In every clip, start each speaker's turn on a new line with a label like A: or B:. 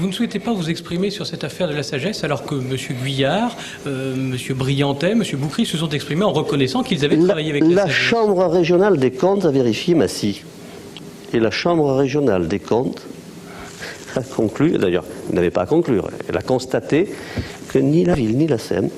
A: Vous ne souhaitez pas vous exprimer sur cette affaire de la sagesse alors que M. Guyard, M. Briantais, M. Boukris se sont exprimés en reconnaissant qu'ils avaient travaillé avec la sagesse.
B: La Chambre régionale des comptes a vérifié Massy. Et la Chambre régionale des comptes a conclu, d'ailleurs, elle n'avait pas à conclure, elle a constaté que ni la ville ni la Seine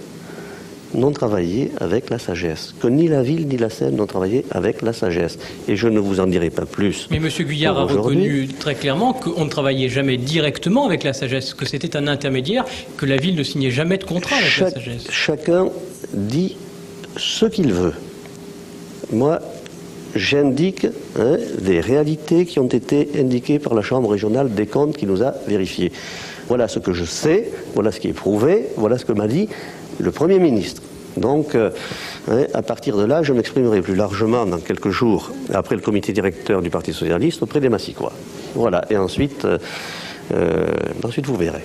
B: n'ont travaillé avec la sagesse. Que ni la ville ni la Seine n'ont travaillé avec la sagesse. Et je ne vous en dirai pas plus.
A: Mais M. Guyard a reconnu très clairement qu'on ne travaillait jamais directement avec la sagesse, que c'était un intermédiaire, que la ville ne signait jamais de contrat avec la sagesse.
B: Chacun dit ce qu'il veut. Moi, j'indique des réalités qui ont été indiquées par la Chambre régionale des comptes qui nous a vérifiées. Voilà ce que je sais, voilà ce qui est prouvé, voilà ce que m'a dit le Premier ministre. Donc, à partir de là, je m'exprimerai plus largement dans quelques jours, après le comité directeur du Parti socialiste, auprès des Massicquois. Voilà, et ensuite vous verrez.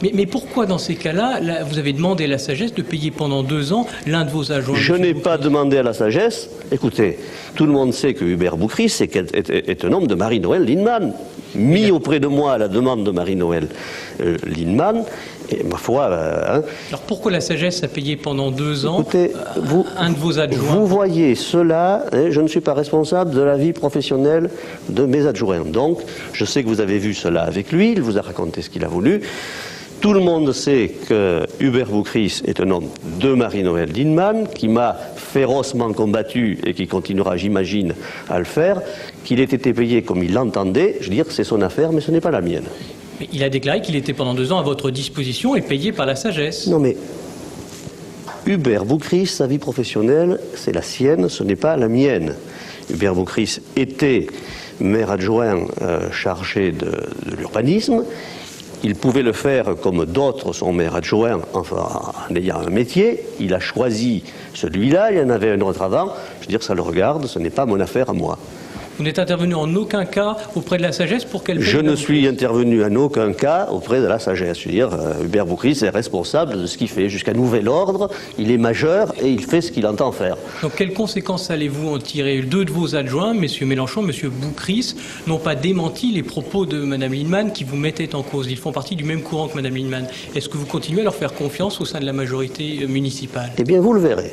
A: Mais pourquoi, dans ces cas-là, vous avez demandé à la sagesse de payer pendant 2 ans l'un de vos adjoints?
B: Je n'ai pas demandé à la sagesse. Écoutez, tout le monde sait que Hubert Boukris est un homme de Marie-Noëlle Lienemann, mis auprès de moi à la demande de Marie-Noëlle Lienemann. Et ma foi...
A: Alors pourquoi la sagesse a payé pendant 2 ans un de vos adjoints?
B: Vous voyez cela, je ne suis pas responsable de la vie professionnelle de mes adjoints. Donc, je sais que vous avez vu cela avec lui, il vous a raconté ce qu'il a voulu. Tout le monde sait que Hubert Boukris est un homme de Marie-Noëlle Lienemann, qui m'a férocement combattu et qui continuera, j'imagine, à le faire, qu'il ait été payé comme il l'entendait. Je veux dire, c'est son affaire, mais ce n'est pas la mienne.
A: Mais il a déclaré qu'il était pendant 2 ans à votre disposition et payé par la sagesse.
B: Non mais, Hubert Boukris, sa vie professionnelle, c'est la sienne, ce n'est pas la mienne. Hubert Boukris était maire adjoint chargé de l'urbanisme. Il pouvait le faire comme d'autres sont maire adjoint, enfin, en ayant un métier. Il a choisi celui-là, il y en avait un autre avant. Je veux dire, ça le regarde, ce n'est pas mon affaire à moi.
A: Vous n'êtes intervenu en aucun cas auprès de la sagesse pour qu'elle paye?
B: Je ne suis intervenu en aucun cas auprès de la sagesse. Je veux dire, Hubert Boukris est responsable de ce qu'il fait. Jusqu'à nouvel ordre, il est majeur et il fait ce qu'il entend faire.
A: Donc quelles conséquences allez-vous en tirer? 2 de vos adjoints, M. Mélenchon, M. Boukris, n'ont pas démenti les propos de Mme Lienemann qui vous mettaient en cause. Ils font partie du même courant que Mme Lienemann. Est-ce que vous continuez à leur faire confiance au sein de la majorité municipale?
B: Eh bien, vous le verrez.